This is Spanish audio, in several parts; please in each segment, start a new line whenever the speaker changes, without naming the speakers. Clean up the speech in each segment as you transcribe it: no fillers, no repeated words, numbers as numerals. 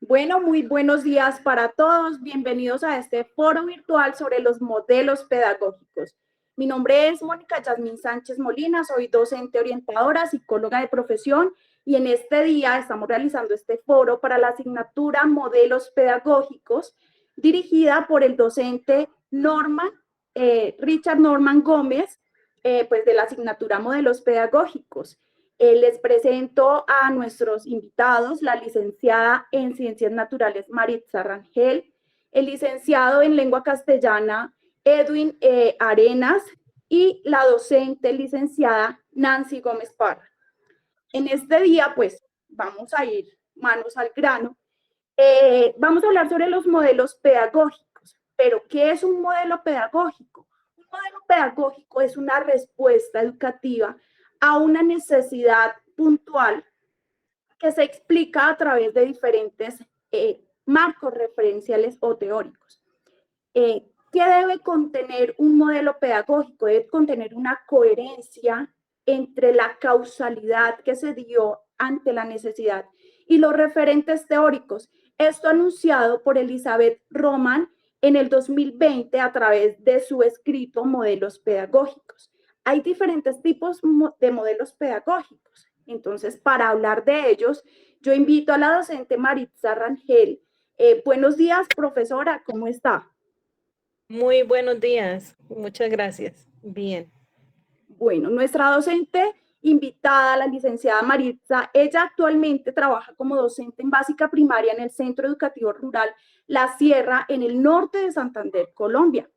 Bueno, muy buenos días para todos. Bienvenidos a este foro virtual sobre los modelos pedagógicos. Mi nombre es Mónica Yasmín Sánchez Molina, soy docente orientadora, psicóloga de profesión y en este día estamos realizando este foro para la asignatura Modelos Pedagógicos dirigida por el docente Richard Norman Gómez, pues de la asignatura Modelos Pedagógicos. Les presento a nuestros invitados, la licenciada en Ciencias Naturales Maritza Rangel, el licenciado en Lengua Castellana Edwin Arenas y la docente licenciada Nancy Gómez Parra. En este día, pues, vamos a ir manos al grano. Vamos a hablar sobre los modelos pedagógicos, pero ¿qué es un modelo pedagógico? Un modelo pedagógico es una respuesta educativa a una necesidad puntual que se explica a través de diferentes marcos referenciales o teóricos. ¿Qué debe contener un modelo pedagógico? Debe contener una coherencia entre la causalidad que se dio ante la necesidad y los referentes teóricos. Esto anunciado por Elizabeth Roman en el 2020 a través de su escrito Modelos Pedagógicos. Hay diferentes tipos de modelos pedagógicos. Entonces, para hablar de ellos, yo invito a la docente Maritza Rangel. Buenos días, profesora, ¿cómo está?
Muy buenos días, muchas gracias. Bien.
Bueno, nuestra docente invitada, la licenciada Maritza, ella actualmente trabaja como docente en básica primaria en el Centro Educativo Rural La Sierra, en el norte de Santander, Colombia.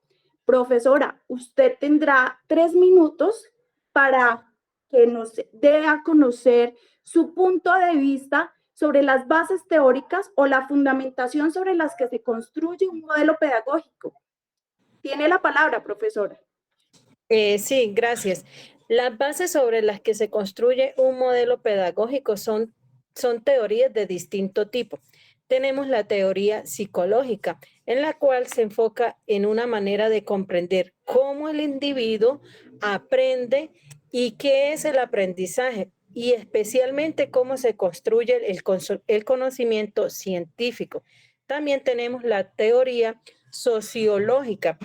Profesora, usted tendrá 3 minutos para que nos dé a conocer su punto de vista sobre las bases teóricas o la fundamentación sobre las que se construye un modelo pedagógico. Tiene la palabra, profesora.
Sí, gracias. Las bases sobre las que se construye un modelo pedagógico son teorías de distinto tipo. Tenemos la teoría psicológica, en la cual se enfoca en una manera de comprender cómo el individuo aprende y qué es el aprendizaje, y especialmente cómo se construye el conocimiento científico. También tenemos la teoría sociológica.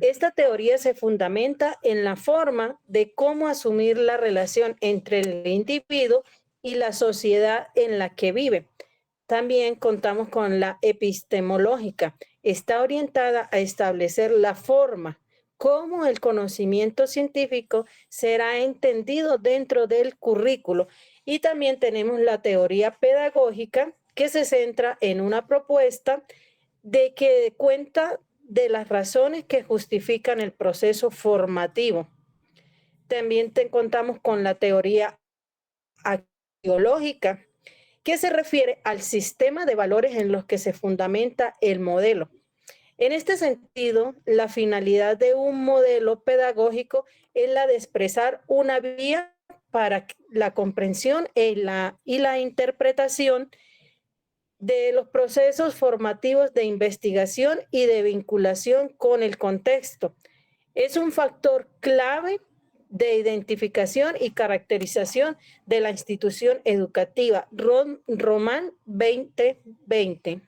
Esta teoría se fundamenta en la forma de cómo asumir la relación entre el individuo y la sociedad en la que vive. También contamos con la epistemológica. Está orientada a establecer la forma cómo el conocimiento científico será entendido dentro del currículo. Y también tenemos la teoría pedagógica, que se centra en una propuesta de que cuenta de las razones que justifican el proceso formativo. También contamos con la teoría axiológica, que se refiere al sistema de valores en los que se fundamenta el modelo. En este sentido, la finalidad de un modelo pedagógico es la de expresar una vía para la comprensión y la interpretación de los procesos formativos de investigación y de vinculación con el contexto. Es un factor clave de identificación y caracterización de la institución educativa. Román 2020.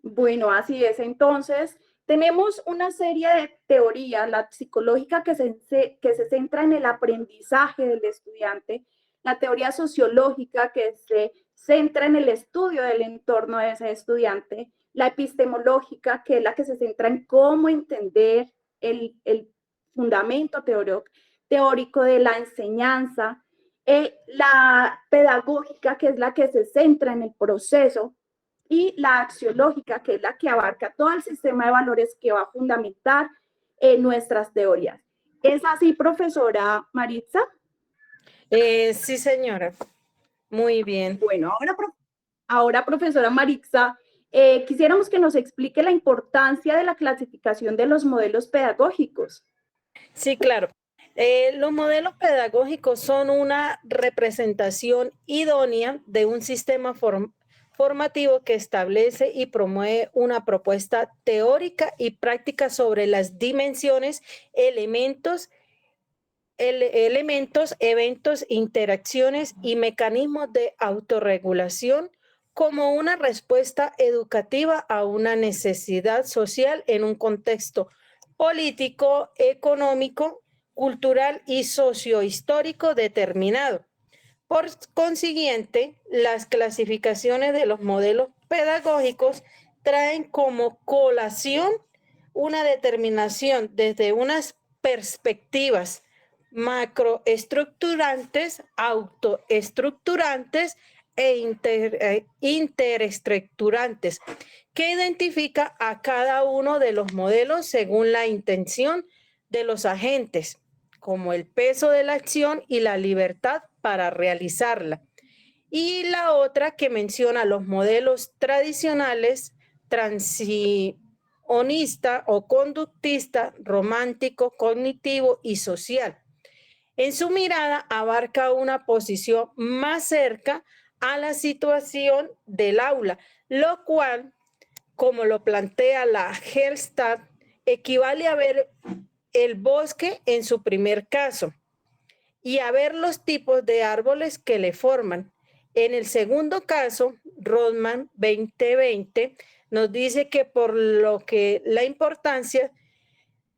Bueno, así es. Entonces, tenemos una serie de teorías, la psicológica que se centra en el aprendizaje del estudiante, la teoría sociológica que se centra en el estudio del entorno de ese estudiante, la epistemológica que es la que se centra en cómo entender el fundamento teórico de la enseñanza, la pedagógica que es la que se centra en el proceso y la axiológica, que es la que abarca todo el sistema de valores que va a fundamentar nuestras teorías. ¿Es así, profesora Maritza?
Sí, señora. Muy bien.
Bueno, ahora profesora Maritza, quisiéramos que nos explique la importancia de la clasificación de los modelos pedagógicos.
Sí, claro. Los modelos pedagógicos son una representación idónea de un sistema formativo que establece y promueve una propuesta teórica y práctica sobre las dimensiones, elementos, eventos, interacciones y mecanismos de autorregulación, como una respuesta educativa a una necesidad social en un contexto político, económico, cultural y sociohistórico determinado. Por consiguiente, las clasificaciones de los modelos pedagógicos traen como colación una determinación desde unas perspectivas macroestructurantes, autoestructurantes interestructurantes, que identifica a cada uno de los modelos según la intención de los agentes, como el peso de la acción y la libertad para realizarla. Y la otra que menciona los modelos tradicionales, transicionista o conductista, romántico, cognitivo y social. En su mirada abarca una posición más cerca a la situación del aula, lo cual, como lo plantea la Hellstadt, equivale a ver el bosque en su primer caso y a ver los tipos de árboles que le forman. En el segundo caso, Rodman 2020 nos dice que por lo que la importancia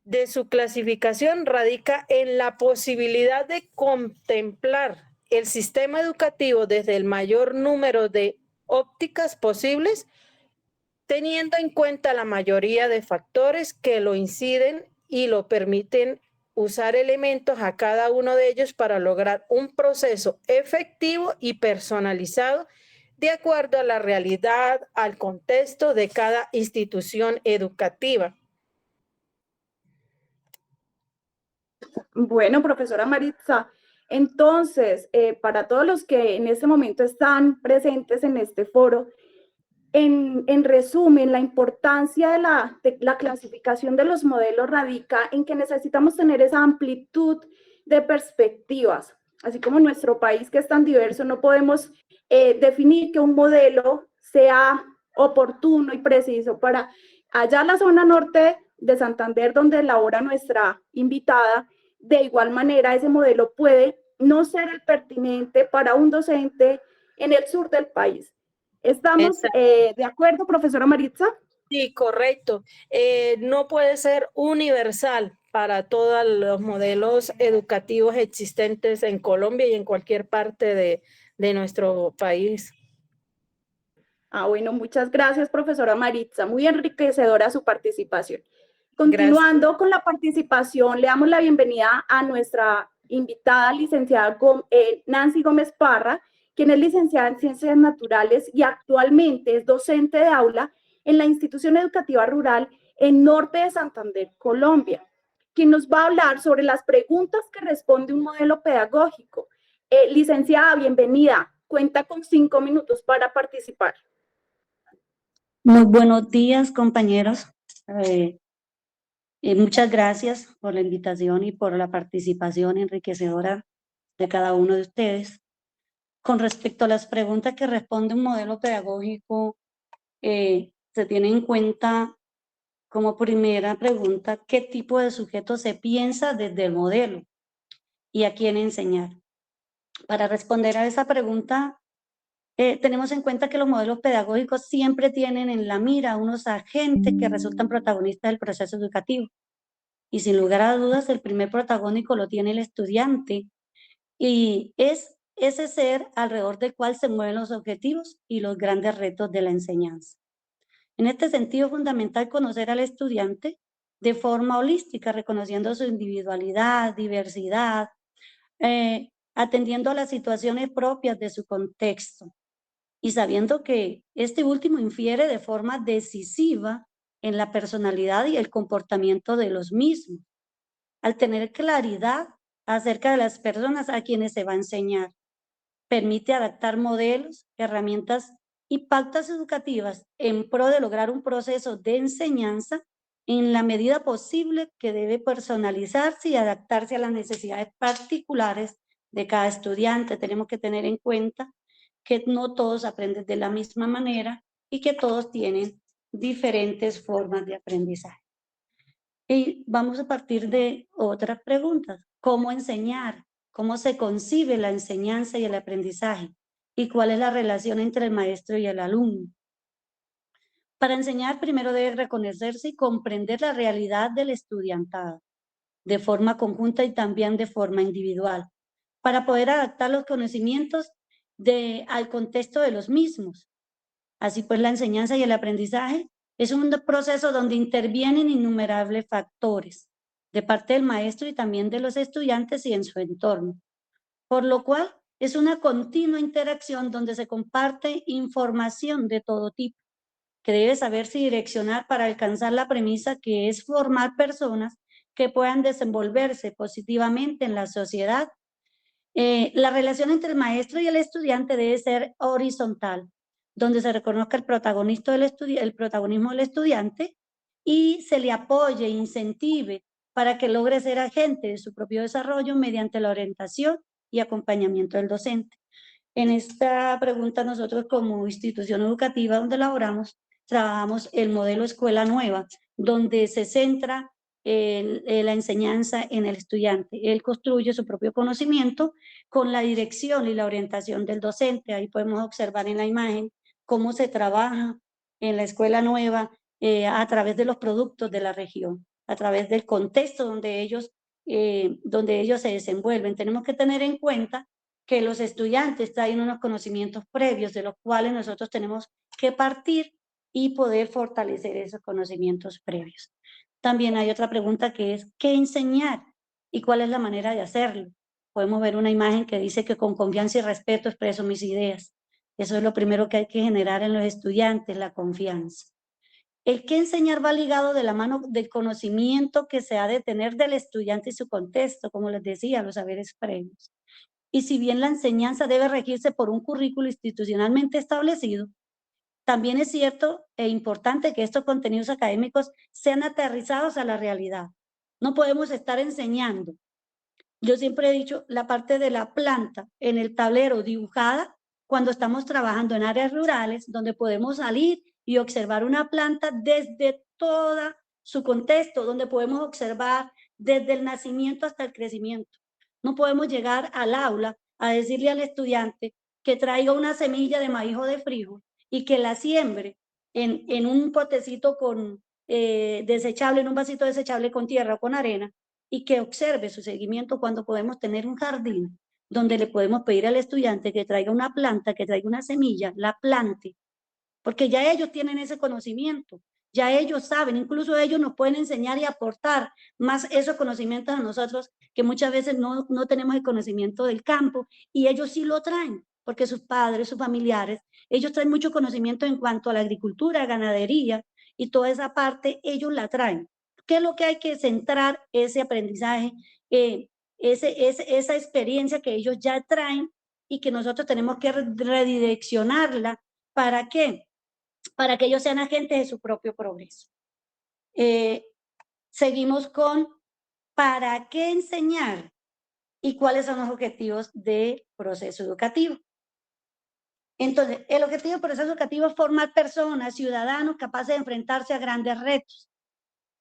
de su clasificación radica en la posibilidad de contemplar el sistema educativo desde el mayor número de ópticas posibles, teniendo en cuenta la mayoría de factores que lo inciden y lo permiten usar elementos a cada uno de ellos para lograr un proceso efectivo y personalizado de acuerdo a la realidad, al contexto de cada institución educativa.
Bueno, profesora Maritza, entonces, para todos los que en este momento están presentes en este foro, en resumen, la importancia de la clasificación de los modelos radica en que necesitamos tener esa amplitud de perspectivas. Así como en nuestro país, que es tan diverso, no podemos definir que un modelo sea oportuno y preciso para allá la zona norte de Santander, donde labora nuestra invitada. De igual manera, ese modelo puede no ser el pertinente para un docente en el sur del país. ¿Estamos de acuerdo, profesora Maritza?
Sí, correcto. No puede ser universal para todos los modelos educativos existentes en Colombia y en cualquier parte de nuestro país.
Bueno, muchas gracias, profesora Maritza. Muy enriquecedora su participación.
Gracias.
Continuando con la participación, le damos la bienvenida a nuestra invitada, licenciada Nancy Gómez Parra, quien es licenciada en Ciencias Naturales y actualmente es docente de aula en la institución educativa rural en Norte de Santander, Colombia, quien nos va a hablar sobre las preguntas que responde un modelo pedagógico. Licenciada, bienvenida. Cuenta con 5 minutos para participar.
Muy buenos días, compañeros. Muchas gracias por la invitación y por la participación enriquecedora de cada uno de ustedes. Con respecto a las preguntas que responde un modelo pedagógico, se tiene en cuenta como primera pregunta qué tipo de sujeto se piensa desde el modelo y a quién enseñar. Para responder a esa pregunta, tenemos en cuenta que los modelos pedagógicos siempre tienen en la mira unos agentes que resultan protagonistas del proceso educativo. Y sin lugar a dudas, el primer protagónico lo tiene el estudiante y es ese ser alrededor del cual se mueven los objetivos y los grandes retos de la enseñanza. En este sentido, es fundamental conocer al estudiante de forma holística, reconociendo su individualidad, diversidad, atendiendo a las situaciones propias de su contexto y sabiendo que este último infiere de forma decisiva en la personalidad y el comportamiento de los mismos, al tener claridad acerca de las personas a quienes se va a enseñar. Permite adaptar modelos, herramientas y pautas educativas en pro de lograr un proceso de enseñanza en la medida posible que debe personalizarse y adaptarse a las necesidades particulares de cada estudiante. Tenemos que tener en cuenta que no todos aprenden de la misma manera y que todos tienen diferentes formas de aprendizaje. Y vamos a partir de otras preguntas. ¿Cómo enseñar? ¿Cómo se concibe la enseñanza y el aprendizaje? y cuál es la relación entre el maestro y el alumno. Para enseñar, primero debe reconocerse y comprender la realidad del estudiantado, de forma conjunta y también de forma individual, para poder adaptar los conocimientos al contexto de los mismos. Así pues, la enseñanza y el aprendizaje es un proceso donde intervienen innumerables factores de parte del maestro y también de los estudiantes y en su entorno, por lo cual es una continua interacción donde se comparte información de todo tipo, que debe saberse direccionar para alcanzar la premisa que es formar personas que puedan desenvolverse positivamente en la sociedad. La relación entre el maestro y el estudiante debe ser horizontal, donde se reconozca el protagonismo del estudiante y se le apoye e incentive para que logre ser agente de su propio desarrollo mediante la orientación y acompañamiento del docente. En esta pregunta nosotros como institución educativa donde laboramos, trabajamos el modelo Escuela Nueva, donde se centra la enseñanza en el estudiante. Él construye su propio conocimiento con la dirección y la orientación del docente. Ahí podemos observar en la imagen cómo se trabaja en la Escuela Nueva a través de los productos de la región, a través del contexto donde ellos se desenvuelven. Tenemos que tener en cuenta que los estudiantes traen unos conocimientos previos de los cuales nosotros tenemos que partir y poder fortalecer esos conocimientos previos. También hay otra pregunta que es, ¿qué enseñar? ¿Y cuál es la manera de hacerlo? Podemos ver una imagen que dice que con confianza y respeto expreso mis ideas. Eso es lo primero que hay que generar en los estudiantes, la confianza. El qué enseñar va ligado de la mano del conocimiento que se ha de tener del estudiante y su contexto, como les decía, los saberes previos. Y si bien la enseñanza debe regirse por un currículo institucionalmente establecido, también es cierto e importante que estos contenidos académicos sean aterrizados a la realidad. No podemos estar enseñando. Yo siempre he dicho la parte de la planta en el tablero dibujada cuando estamos trabajando en áreas rurales donde podemos salir y observar una planta desde todo su contexto, donde podemos observar desde el nacimiento hasta el crecimiento. No podemos llegar al aula a decirle al estudiante que traiga una semilla de maíz o de frijol y que la siembre en un potecito desechable, en un vasito desechable con tierra o con arena, y que observe su seguimiento cuando podemos tener un jardín donde le podemos pedir al estudiante que traiga una planta, que traiga una semilla, la plante, porque ya ellos tienen ese conocimiento, ya ellos saben, incluso ellos nos pueden enseñar y aportar más esos conocimientos a nosotros, que muchas veces no tenemos el conocimiento del campo, y ellos sí lo traen, porque sus padres, sus familiares, ellos traen mucho conocimiento en cuanto a la agricultura, ganadería, y toda esa parte ellos la traen. ¿Qué es lo que hay que centrar ese aprendizaje, esa experiencia que ellos ya traen y que nosotros tenemos que redireccionarla? ¿Para qué? Para que ellos sean agentes de su propio progreso. Seguimos con ¿para qué enseñar? Y cuáles son los objetivos del proceso educativo. Entonces, el objetivo del proceso educativo es formar personas, ciudadanos capaces de enfrentarse a grandes retos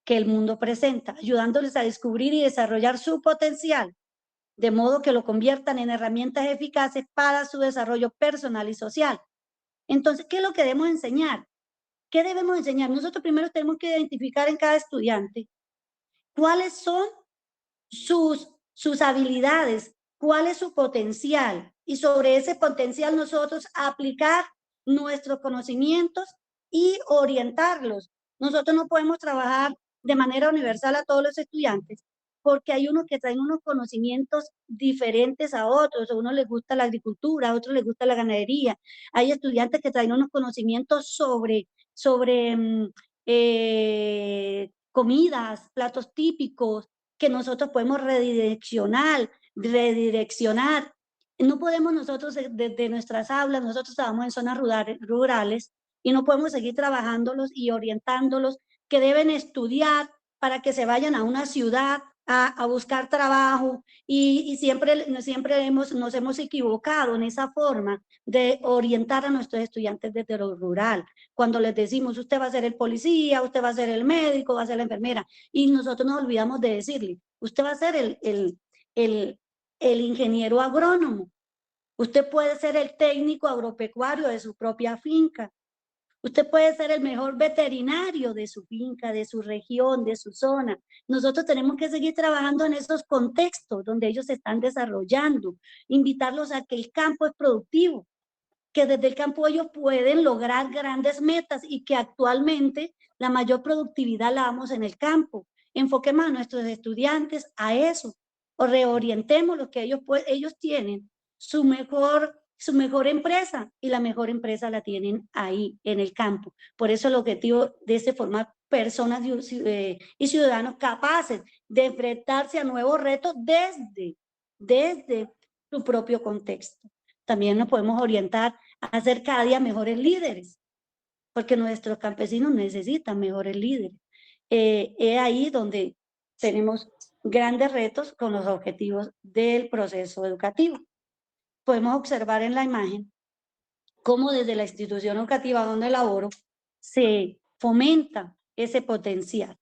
que el mundo presenta, ayudándoles a descubrir y desarrollar su potencial, de modo que lo conviertan en herramientas eficaces para su desarrollo personal y social. Entonces, ¿qué es lo que debemos enseñar? ¿Qué debemos enseñar? Nosotros primero tenemos que identificar en cada estudiante cuáles son sus habilidades, cuál es su potencial, y sobre ese potencial nosotros aplicar nuestros conocimientos y orientarlos. Nosotros no podemos trabajar de manera universal a todos los estudiantes, porque hay unos que traen unos conocimientos diferentes a otros. A unos les gusta la agricultura, a otros les gusta la ganadería. Hay estudiantes que traen unos conocimientos sobre comidas, platos típicos, que nosotros podemos redireccionar. No podemos nosotros desde nuestras aulas, nosotros trabajamos en zonas rurales y no podemos seguir trabajándolos y orientándolos que deben estudiar para que se vayan a una ciudad a buscar trabajo, y siempre nos hemos equivocado en esa forma de orientar a nuestros estudiantes desde lo rural. Cuando les decimos, usted va a ser el policía, usted va a ser el médico, va a ser la enfermera, y nosotros nos olvidamos de decirle, usted va a ser el ingeniero agrónomo. Usted puede ser el técnico agropecuario de su propia finca. Usted puede ser el mejor veterinario de su finca, de su región, de su zona. Nosotros tenemos que seguir trabajando en esos contextos donde ellos se están desarrollando, invitarlos a que el campo es productivo, que desde el campo ellos pueden lograr grandes metas y que actualmente la mayor productividad la damos en el campo. Enfoquemos a nuestros estudiantes a eso, o reorientemos lo que ellos tienen, su mejor empresa, y la mejor empresa la tienen ahí, en el campo. Por eso el objetivo de formar personas y ciudadanos capaces de enfrentarse a nuevos retos desde su propio contexto. También nos podemos orientar a ser cada día mejores líderes, porque nuestros campesinos necesitan mejores líderes. Es ahí donde tenemos grandes retos con los objetivos del proceso educativo. Podemos observar en la imagen cómo desde la institución educativa donde laboro se fomenta ese potencial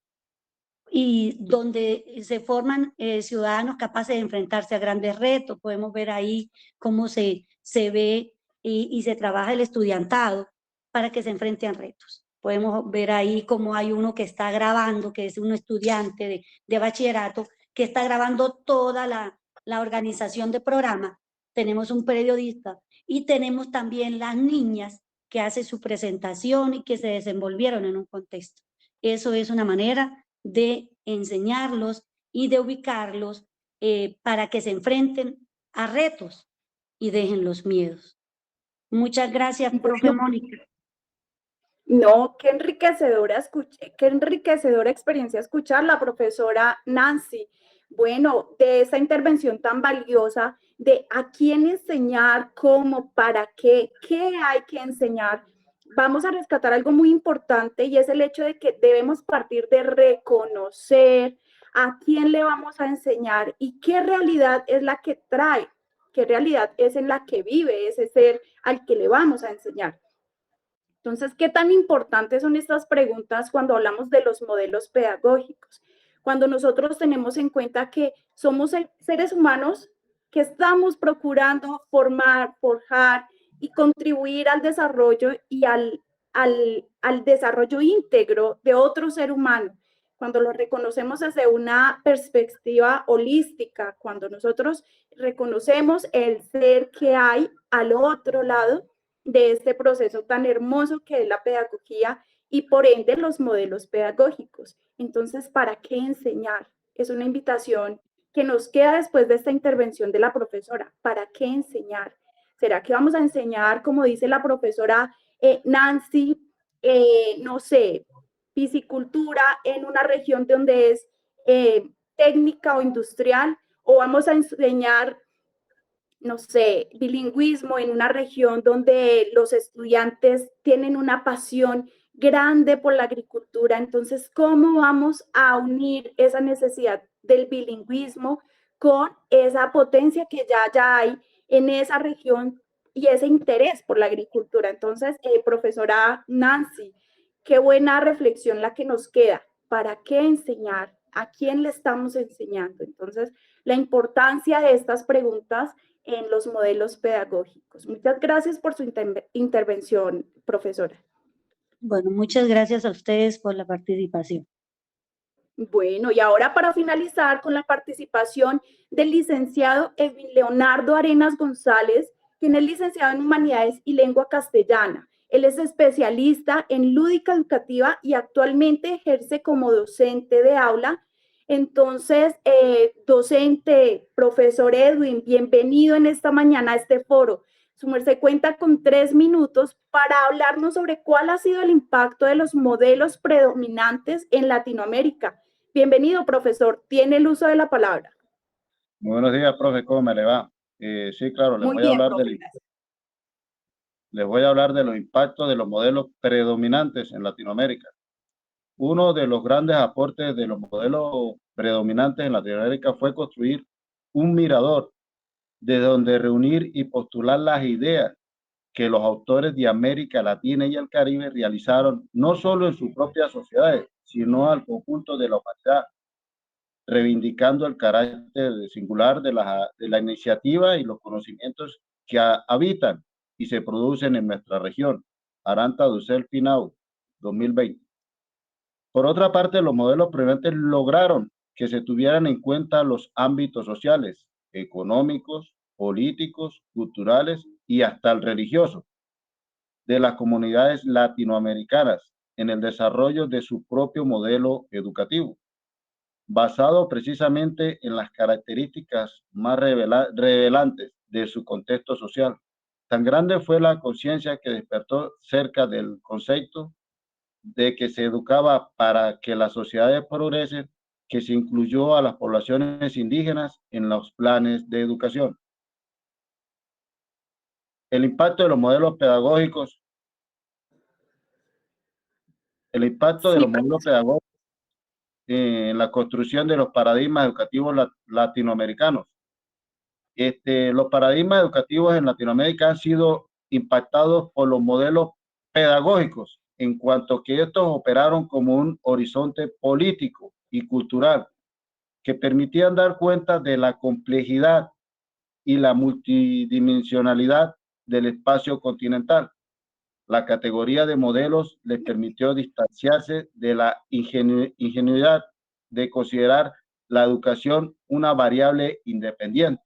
y donde se forman ciudadanos capaces de enfrentarse a grandes retos. Podemos ver ahí cómo se ve y se trabaja el estudiantado para que se enfrenten a retos. Podemos ver ahí cómo hay uno que está grabando, que es un estudiante de bachillerato, que está grabando toda la organización de programa. Tenemos un periodista y tenemos también las niñas que hacen su presentación y que se desenvolvieron en un contexto. Eso es una manera de enseñarlos y de ubicarlos para que se enfrenten a retos y dejen los miedos. Muchas gracias, profe Mónica.
No, qué enriquecedora experiencia escuchar la profesora Nancy. Bueno, de esa intervención tan valiosa de a quién enseñar, cómo, para qué hay que enseñar, vamos a rescatar algo muy importante y es el hecho de que debemos partir de reconocer a quién le vamos a enseñar y qué realidad es la que trae, qué realidad es en la que vive ese ser al que le vamos a enseñar. Entonces, ¿qué tan importantes son estas preguntas cuando hablamos de los modelos pedagógicos? Cuando nosotros tenemos en cuenta que somos seres humanos que estamos procurando formar, forjar y contribuir al desarrollo y al desarrollo íntegro de otro ser humano. Cuando lo reconocemos desde una perspectiva holística, cuando nosotros reconocemos el ser que hay al otro lado de este proceso tan hermoso que es la pedagogía y por ende los modelos pedagógicos. Entonces, ¿para qué enseñar? Es una invitación que nos queda después de esta intervención de la profesora. ¿Para qué enseñar? ¿Será que vamos a enseñar, como dice la profesora Nancy, no sé, piscicultura en una región donde es técnica o industrial? ¿O vamos a enseñar, no sé, bilingüismo en una región donde los estudiantes tienen una pasión grande por la agricultura? Entonces, ¿cómo vamos a unir esa necesidad del bilingüismo con esa potencia que ya hay en esa región y ese interés por la agricultura? Entonces, profesora Nancy, qué buena reflexión la que nos queda. ¿Para qué enseñar? ¿A quién le estamos enseñando? Entonces, la importancia de estas preguntas en los modelos pedagógicos. Muchas gracias por su intervención, profesora.
Bueno, muchas gracias a ustedes por la participación.
Bueno, y ahora para finalizar con la participación del licenciado Edwin Leonardo Arenas González, quien es licenciado en Humanidades y Lengua Castellana. Él es especialista en lúdica educativa y actualmente ejerce como docente de aula. Entonces, docente, profesor Edwin, bienvenido en esta mañana a este foro. Su merced cuenta con 3 minutos para hablarnos sobre cuál ha sido el impacto de los modelos predominantes en Latinoamérica. Bienvenido, profesor. Tiene el uso de la palabra.
Muy buenos días, profe. ¿Cómo me le va? Sí, claro, les voy a hablar de los impactos de los modelos predominantes en Latinoamérica. Uno de los grandes aportes de los modelos predominantes en Latinoamérica fue construir un mirador desde donde reunir y postular las ideas que los autores de América Latina y el Caribe realizaron no solo en sus propias sociedades, sino al conjunto de la humanidad, reivindicando el carácter singular de la iniciativa y los conocimientos que habitan y se producen en nuestra región. Aranta Dussel Finau, 2020. Por otra parte, los modelos previamente lograron que se tuvieran en cuenta los ámbitos sociales, económicos, políticos, culturales y hasta el religioso de las comunidades latinoamericanas en el desarrollo de su propio modelo educativo, basado precisamente en las características más revelantes de su contexto social. Tan grande fue la conciencia que despertó cerca del concepto de que se educaba para que las sociedades progresen, que se incluyó a las poblaciones indígenas en los planes de educación. El impacto de los modelos pedagógicos. El impacto de los modelos pedagógicos en la construcción de los paradigmas educativos latinoamericanos. Los paradigmas educativos en Latinoamérica han sido impactados por los modelos pedagógicos, en cuanto que estos operaron como un horizonte político y cultural que permitían dar cuenta de la complejidad y la multidimensionalidad del espacio continental. La categoría de modelos les permitió distanciarse de la ingenuidad de considerar la educación una variable independiente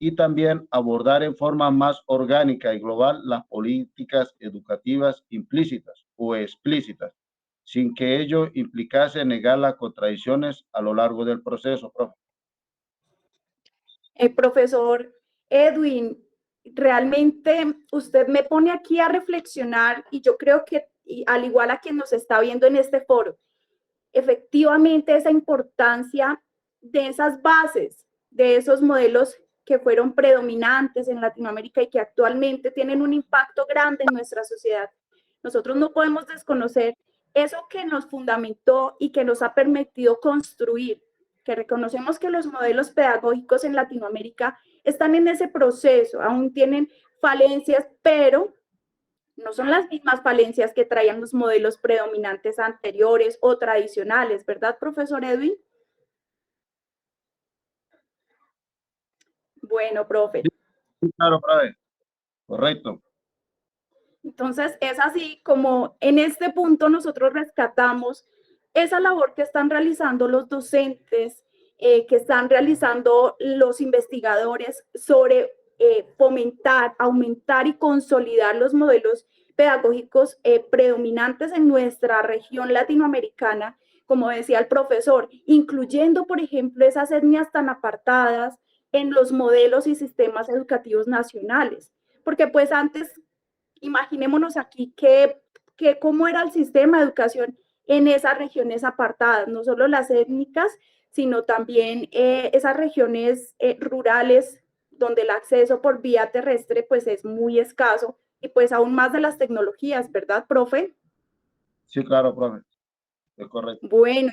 y también abordar en forma más orgánica y global las políticas educativas implícitas o explícitas, sin que ello implicase negar las contradicciones a lo largo del proceso, profe.
Profesor Edwin, realmente usted me pone aquí a reflexionar y yo creo que, al igual a quien nos está viendo en este foro, efectivamente esa importancia de esas bases, de esos modelos que fueron predominantes en Latinoamérica y que actualmente tienen un impacto grande en nuestra sociedad. Nosotros no podemos desconocer eso que nos fundamentó y que nos ha permitido construir, que reconocemos que los modelos pedagógicos en Latinoamérica están en ese proceso, aún tienen falencias, pero no son las mismas falencias que traían los modelos predominantes anteriores o tradicionales, ¿verdad, profesor Edwin? Bueno, profe.
Sí, claro, profe. Correcto.
Entonces, es así como en este punto nosotros rescatamos esa labor que están realizando los docentes, que están realizando los investigadores sobre fomentar, aumentar y consolidar los modelos pedagógicos predominantes en nuestra región latinoamericana, como decía el profesor, incluyendo, por ejemplo, esas etnias tan apartadas en los modelos y sistemas educativos nacionales. Porque pues antes, imaginémonos aquí cómo era el sistema de educación en esas regiones apartadas, no solo las étnicas, sino también esas regiones rurales donde el acceso por vía terrestre pues es muy escaso y pues aún más de las tecnologías, ¿verdad, profe?
Sí, claro, profe. Es correcto.
Bueno,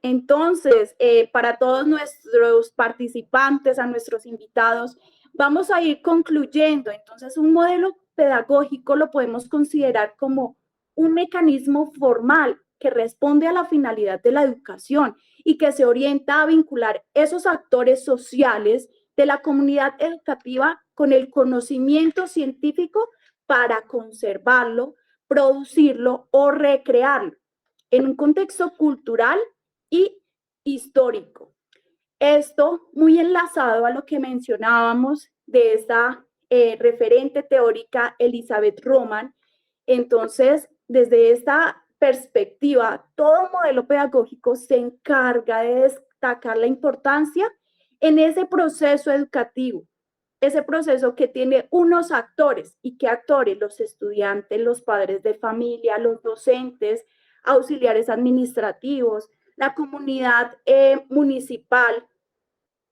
entonces, para todos nuestros participantes, a nuestros invitados, vamos a ir concluyendo. Entonces, un modelo pedagógico lo podemos considerar como un mecanismo formal que responde a la finalidad de la educación y que se orienta a vincular esos actores sociales de la comunidad educativa con el conocimiento científico para conservarlo, producirlo o recrearlo en un contexto cultural y histórico. Esto muy enlazado a lo que mencionábamos de esta referente teórica Elizabeth Roman. Entonces, desde esta perspectiva, todo modelo pedagógico se encarga de destacar la importancia en ese proceso educativo, ese proceso que tiene unos actores. ¿Y qué actores? Los estudiantes, los padres de familia, los docentes, auxiliares administrativos, la comunidad municipal.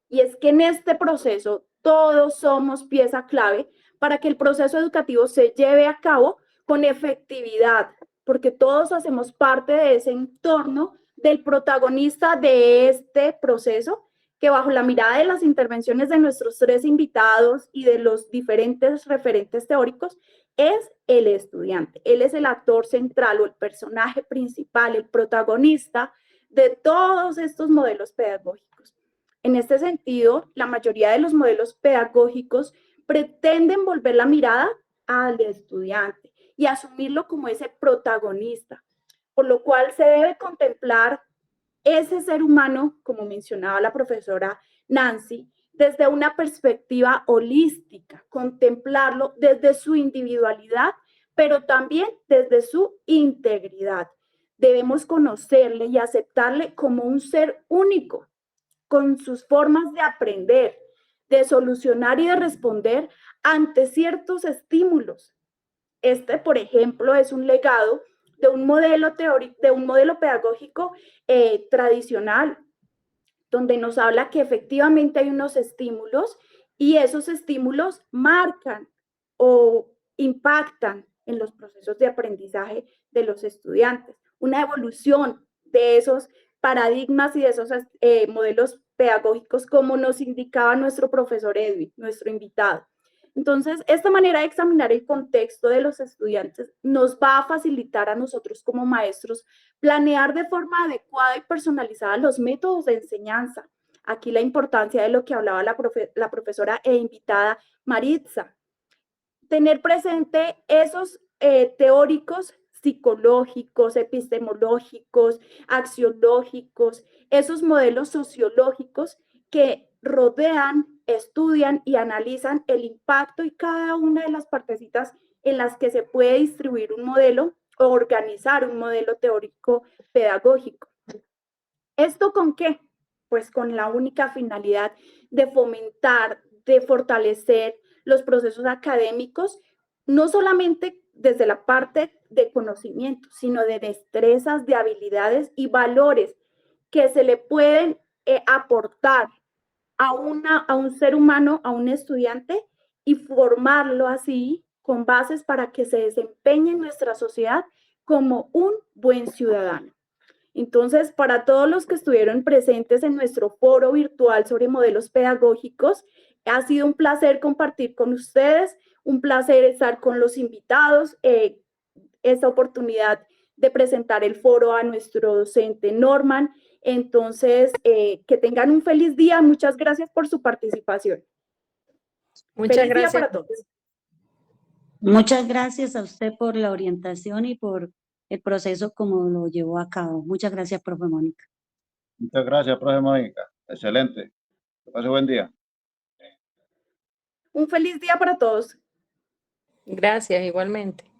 Y es que en este proceso todos somos pieza clave para que el proceso educativo se lleve a cabo con efectividad, porque todos hacemos parte de ese entorno del protagonista de este proceso, que bajo la mirada de las intervenciones de nuestros tres invitados y de los diferentes referentes teóricos, es el estudiante. Él es el actor central o el personaje principal, el protagonista de todos estos modelos pedagógicos. En este sentido, la mayoría de los modelos pedagógicos pretenden volver la mirada al estudiante y asumirlo como ese protagonista, por lo cual se debe contemplar ese ser humano, como mencionaba la profesora Nancy, desde una perspectiva holística, contemplarlo desde su individualidad, pero también desde su integridad. Debemos conocerle y aceptarle como un ser único, con sus formas de aprender, de solucionar y de responder ante ciertos estímulos. Este, por ejemplo, es un legado de un modelo teórico, de un modelo pedagógico tradicional, donde nos habla que efectivamente hay unos estímulos y esos estímulos marcan o impactan en los procesos de aprendizaje de los estudiantes. Una evolución de esos paradigmas y de esos modelos pedagógicos, como nos indicaba nuestro profesor Edwin, nuestro invitado. Entonces, esta manera de examinar el contexto de los estudiantes nos va a facilitar a nosotros como maestros planear de forma adecuada y personalizada los métodos de enseñanza. Aquí la importancia de lo que hablaba la profesora e invitada Maritza. Tener presente esos teóricos psicológicos, epistemológicos, axiológicos, esos modelos sociológicos que rodean, estudian y analizan el impacto y cada una de las partecitas en las que se puede distribuir un modelo o organizar un modelo teórico pedagógico. ¿Esto con qué? Pues con la única finalidad de fomentar, de fortalecer los procesos académicos, no solamente desde la parte de conocimiento, sino de destrezas, de habilidades y valores que se le pueden aportar a un ser humano, a un estudiante, y formarlo así con bases para que se desempeñe en nuestra sociedad como un buen ciudadano. Entonces, para todos los que estuvieron presentes en nuestro foro virtual sobre modelos pedagógicos, ha sido un placer compartir con ustedes, un placer estar con los invitados, esta oportunidad de presentar el foro a nuestro docente Norman. Entonces, que tengan un feliz día. Muchas gracias por su participación.
Muchas
Feliz
gracias.
día para todos.
Muchas gracias a usted por la orientación y por el proceso como lo llevó a cabo. Muchas gracias, profe Mónica.
Muchas gracias, profe Mónica. Excelente. Que pase buen día.
Un feliz día para todos.
Gracias, igualmente.